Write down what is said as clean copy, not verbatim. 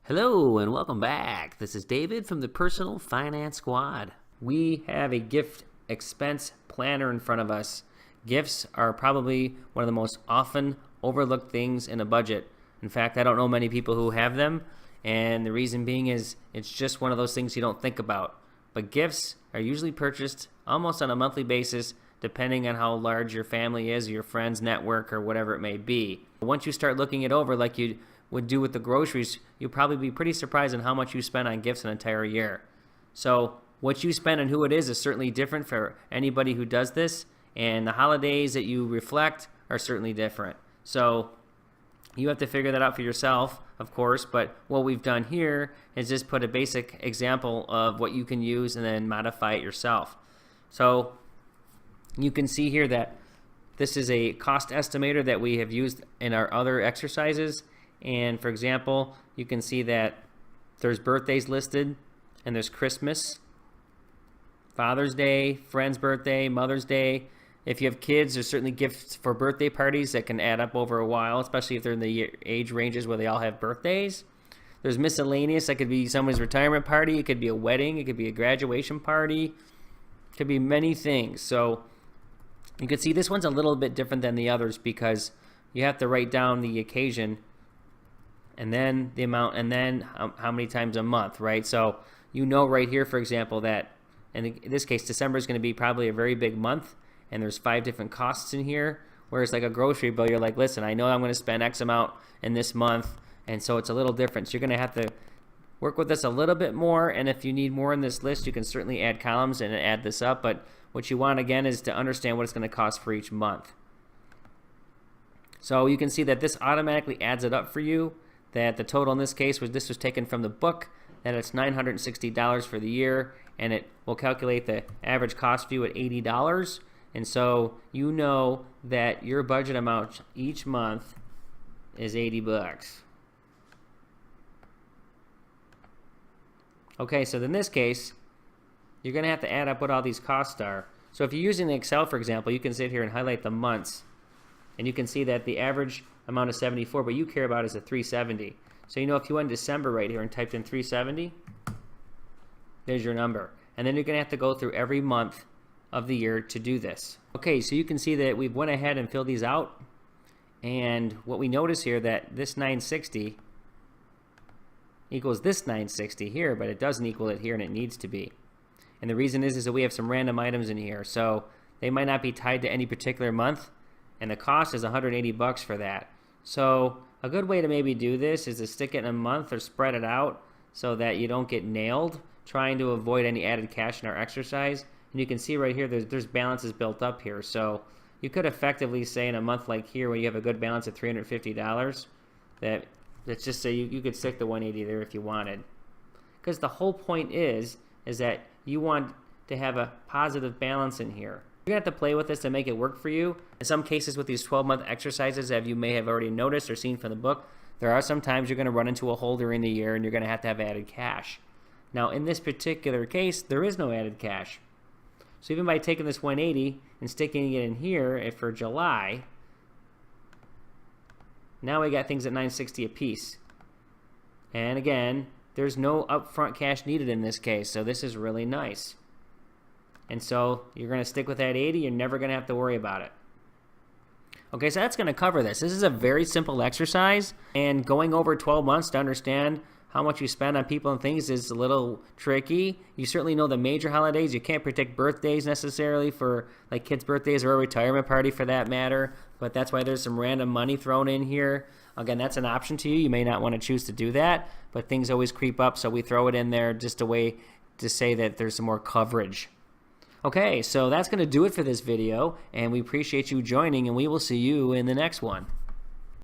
Hello and welcome back. This is David from the Personal Finance Squad. We have a gift expense planner in front of us. Gifts are probably one of the most often overlooked things in a budget. In fact, I don't know many people who have them, and the reason being is it's just one of those things you don't think about. But gifts are usually purchased almost on a monthly basis, depending on how large your family is, or your friends' network, or whatever it may be. Once you start looking it over like you would do with the groceries, you'll probably be pretty surprised on how much you spend on gifts an entire year. So what you spend and who it is certainly different for anybody who does this, and the holidays that you reflect are certainly different. So you have to figure that out for yourself, of course, but what we've done here is just put a basic example of what you can use and then modify it yourself. So you can see here that this is a cost estimator that we have used in our other exercises. And for example, you can see that there's birthdays listed, and there's Christmas, Father's Day, friend's birthday, Mother's Day. If you have kids, there's certainly gifts for birthday parties that can add up over a while, especially if they're in the age ranges where they all have birthdays. There's miscellaneous. That could be someone's retirement party. It could be a wedding. It could be a graduation party. It could be many things. So you can see this one's a little bit different than the others because you have to write down the occasion and then the amount, and then how many times a month, right? So you know right here, for example, that in this case, December is going to be probably a very big month, and there's 5 different costs in here, whereas like a grocery bill, you're like, listen, I know I'm going to spend X amount in this month, and so it's a little different. So you're going to have to work with this a little bit more, and if you need more in this list, you can certainly add columns and add this up, but what you want, again, is to understand what it's going to cost for each month. So you can see that this automatically adds it up for you, that the total in this case was taken from the book, that it's $960 for the year, and it will calculate the average cost for you at $80. And so you know that your budget amount each month is 80 bucks. Okay, so in this case, you're going to have to add up what all these costs are. So if you're using Excel, for example, you can sit here and highlight the months, and you can see that the average amount is 74, but you care about is a 370. So you know if you went December right here and typed in 370, there's your number. And then you're going to have to go through every month of the year to do this. Okay, so you can see that we've went ahead and filled these out. And what we notice here, that this 960 equals this 960 here, but it doesn't equal it here, and it needs to be. And the reason is that we have some random items in here. So they might not be tied to any particular month, and the cost is 180 bucks for that. So a good way to maybe do this is to stick it in a month or spread it out so that you don't get nailed trying to avoid any added cash in our exercise. And you can see right here there's balances built up here. So you could effectively say in a month like here where you have a good balance of $350 that let's just say you could stick the 180 there if you wanted. Because the whole point is that you want to have a positive balance in here. You're going to have to play with this to make it work for you. In some cases with these 12-month exercises, as you may have already noticed or seen from the book, there are some times you're going to run into a hole during the year and you're going to have added cash. Now in this particular case, there is no added cash. So even by taking this 180 and sticking it in here for July, now we got things at 960 a piece. And again, there's no upfront cash needed in this case, so this is really nice. And so you're going to stick with that 80. You're never going to have to worry about it. Okay, so that's going to cover this. This is a very simple exercise, and going over 12 months to understand how much you spend on people and things is a little tricky. You certainly know the major holidays. You can't predict birthdays necessarily for like kids' birthdays or a retirement party for that matter, but that's why there's some random money thrown in here. Again, that's an option to you. You may not want to choose to do that, but things always creep up, so we throw it in there just a way to say that there's some more coverage. Okay, so that's going to do it for this video, and we appreciate you joining, and we will see you in the next one.